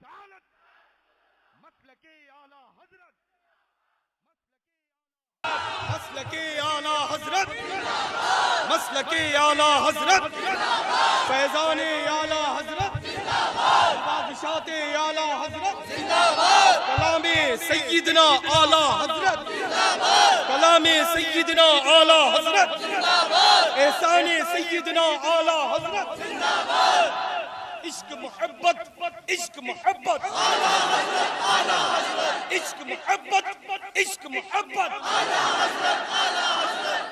रिसालत मसलके आला हजरत मसलके आला हजरत मसलके आला हजरत फैजाने आला हजरत बादशाते आला हजरत कलामे सय्यदना आला हजरत कलामे सय्यदना आला हजरत एहसाने सय्यदना आला हजरत इश्क मोहब्बत इश्क मोहब्बत इश्क मोहब्बत इश्क मोहब्बत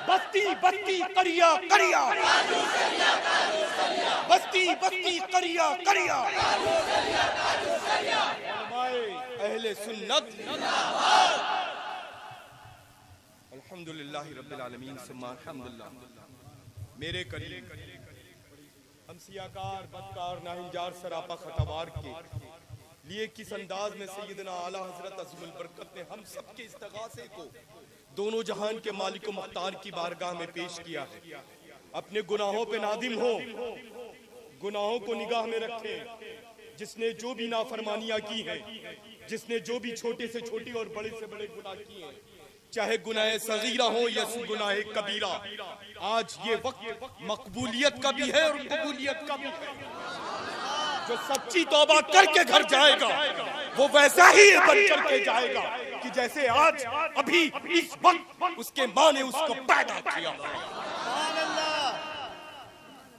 बस्ती बस्ती करिया करिया बस्ती बस्ती करिया करिया अहले सुन्नत अल्हम्दुलिल्लाह रब्बिल आलमीन सुम्मा अल्हम्दुलिल्लाह। मेरे करीम हम सियाकार बदकार नाहिंजार सरापा खतावार के लिए किस अंदाज में सैयदना आला हजरत अज़ीमुल बरकत ने हम सब के इस्तग़ासे को दोनों जहान के मालिक व मुख्तार की बारगाह में पेश किया है। अपने गुनाहों पे नादिम हो, गुनाहों को निगाह में रखे। जिसने जो भी नाफरमानियां की हैं, जिसने जो भी छोटे से छोटे और बड़े से बड़े गुनाह किए हैं, चाहे गुनाह सगीरा हो या गुनाह कबीरा, आज ये वक्त मकबूलियत का भी है और कबूलियत का भी है। जो सच्ची तौबा करके घर जाएगा वो वैसा ही बन करके जाएगा कि जैसे आज अभी इस वक्त उसके माँ ने उसको पैदा किया।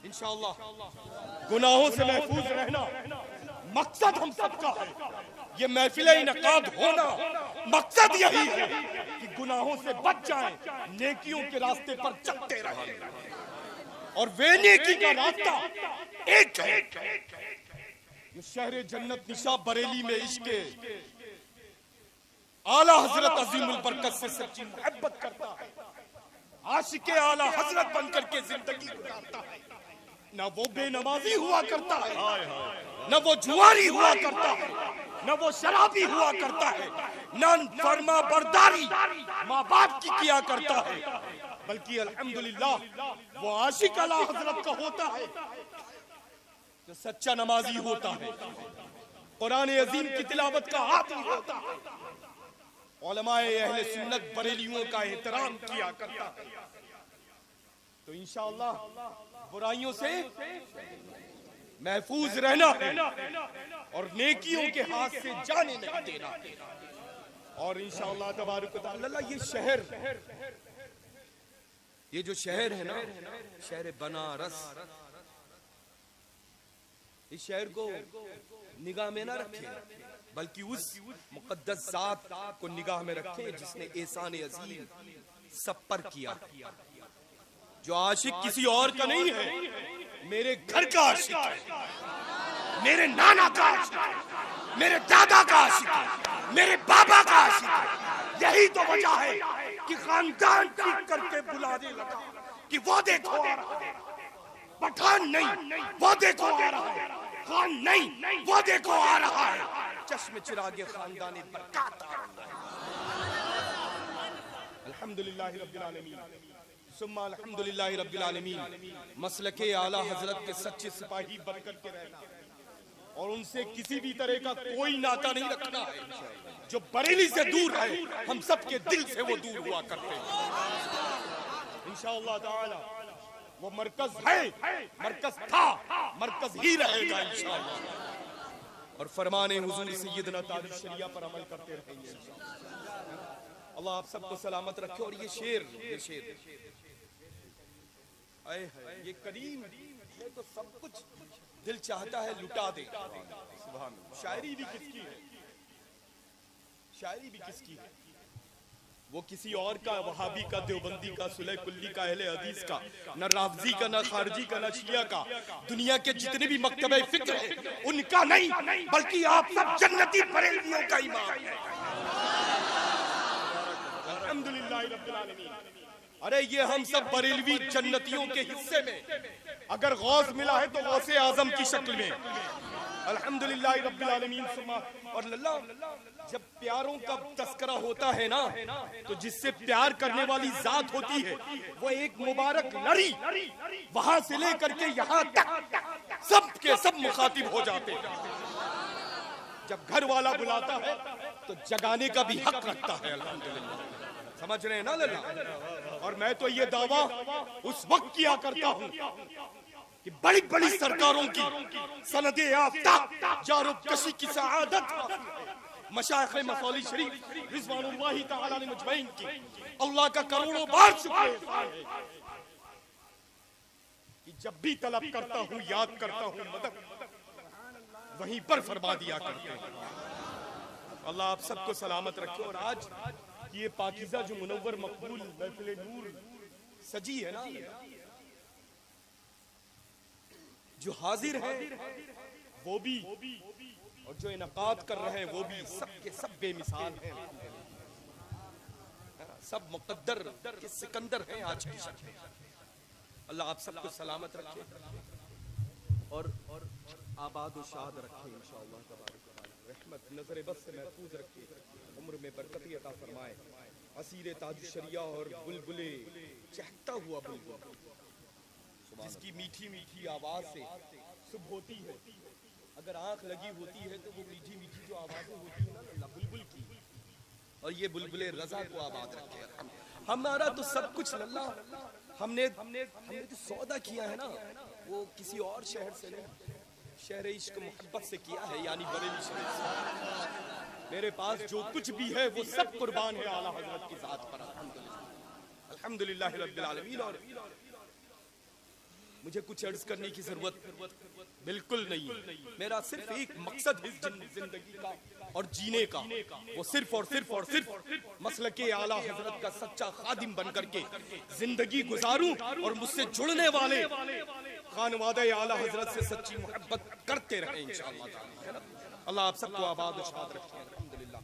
इंशाअल्लाह गुनाहों से महफूज रहना मकसद हम सबका है। ये महफिले इनकाद होना मकसद यही है कि गुनाहों से बच जाएं, नेकियों के रास्ते पर चलते रहें। और वे नेकी का रास्ता एक है। ये शहर जन्नत निशा बरेली में इश्क आला हजरत अज़ीमुल बरकत से सच्ची मोहब्बत करता है, आशिके आला हजरत बनकर के जिंदगी गुजारता है। ना वो बेनमाजी हुआ करता है, न वो जुआरी हुआ करता है, न वो शराबी हुआ करता है, न फरमा बरदारी माँ बाप की किया करता है, बल्कि अल्हम्दुलिल्लाह वो आशिक आला हजरत का होता है जो सच्चा नमाजी होता है, कुरान अजीम की तिलावत का आदी होता है, उलमाए अहले सुन्नत बरेलियों का एहतराम किया करता है। तो इंशाअल्लाह बुराइयों से महफूज रहना है और नेकियों के हाथ से जाने नहीं देना। और इंशाअल्लाह तबारक व तआला ये जो शहर है ना, शहर बनारस, इस शहर को निगाह में ना रखें, बल्कि उस मुक़द्दस ज़ात को निगाह में रखें जिसने एहसान अज़ीम सब पर किया। जो आशिक किसी और का नहीं है, मेरे घर का आशिक है, मेरे नाना का आशिक है, मेरे दादा का आशिक है, मेरे बाबा का आशिक है। यही तो वजह है कि खानदान चीख करके बुलाने लगा कि वो देखो आ रहा है, पठान नहीं वो देखो आ रहा है, खान नहीं वो देखो आ रहा है, चश्मे चिरागे खानदानी बरकत आ रहा है। अल्हम्दुलिल्लाह रब्बिल आलमीन सुम्मा अल्हम्दुलिल्लाह रब्बिल आलमीन। मसलके आला हजरत के सच्चे सिपाही बनकर के रहना और उनसे किसी भी तरह का कोई नाता नहीं रखना है। जो बरेली से दूर है, हम सब के दिल से वो दूर हुआ करते हैं। इंशाअल्लाह ताला वो मरकज है, मरकज था, मरकज ही रहेगा इंशाअल्लाह। और फरमाने हुजूर सैयदना ताज शरिया पर अमल करते रहेंगे। अल्लाह आप सबको सलामत रखे। और ये शेर आए है, ये करीम ये तो सब कुछ दिल चाहता है लुटा दे। सुभान अल्लाह। शायरी भी किसकी है, शायरी भी किसकी है? वो किसी और का, वहाबी का, देवबंदी का, सुलह कुल्ली का, अहले हदीस का, न राफजी का, न खारजी का, न शिया का, दुनिया के जितने भी मकतबे फिक्र है उनका नहीं, बल्कि आप सब जन्नती बरेलियों का इमाम है। अल्हम्दुलिल्लाह रब्बिल आलमीन। अरे ये हम सब बरेलवी जन्नतियों के हिस्से में अगर गौस मिला है तो गौसे आजम की शक्ल में। अल्हम्दुलिल्लाह रब्बिल आलमीन। और लल्ला जब प्यारों का तस्करा होता है ना, तो जिससे प्यार करने वाली जात होती है वो एक मुबारक लड़ी वहां से लेकर के यहाँ तक सब के सब मुखातिब हो जाते हैं। जब घर वाला बुलाता है तो जगाने का भी हक रखता है। अल्हम्दुलिल्लाह, समझ रहे हैं ना लल्ला। और मैं तो ये दावा उस वक्त किया करता हूँ कि बड़ी बड़ी सरकारों की सनदे याफ्ता जारो कशी की सआदत मशाइख मसौली शरीफ रिज़वानुल्लाहि तआला ने मुजमईन की अल्लाह का करोड़ों बार शुक्र है कि जब भी तलब करता हूँ, याद करता हूँ मदद, वहीं पर फरमा दिया करते हैं। अल्लाह आप सबको सलामत रखे। और आज ये पाकीज़ा जो मुनव्वर मकबूल महफिल नूर सजी है ना, जो हाजिर है वो भी और जो इनकाद कर रहे हैं वो भी, सब के सब बेमिसाल हैं। सब मुकद्दर के सिकंदर हैं आज की शक्ल। अल्लाह आप सबको सलामत रखे और आबाद और शाद रखे इंशाअल्लाह तबारक व तआला। रहमत नजर बस से महफूज रखे, उम्र में बरकत अता फरमाए। असीर ताज शरिया और बुलबुले चहकता हुआ बुलबुल, जिसकी मीठी मीठी आवाज से सुबह होती है, अगर आंख लगी होती है तो वो मीठी मीठी जो आवाजें होती है ना बुलबुल की, और ये बुलबुले रजा को आबाद रखे। हमारा तो सब कुछ लल्ला, हमने तो सौदा किया है ना, वो किसी और शहर से नहीं, शहर इश्क मोहब्बत से किया है, यानी बरेली शरीफ से। मेरे पास जो कुछ भी है वो सब कुर्बान है आला हजरत की जात पर। अल्हम्दुलिल्लाह, अल्हम्दुलिल्लाह रब्बिल आलमीन। और मुझे कुछ अर्ज करने की जरूरत बिल्कुल नहीं। मेरा सिर्फ एक मकसद है जिंदगी का और जीने का, वो सिर्फ और सिर्फ मसलके आला हजरत का सच्चा खादिम बन करके जिंदगी गुजारूं और मुझसे जुड़ने वाले खानवादा आला हजरत से सच्ची मोहब्बत करते रहे इंशाअल्लाह। अल्लाह आप सबको आबाद और शाद रखे। अल्हम्दुलिल्लाह।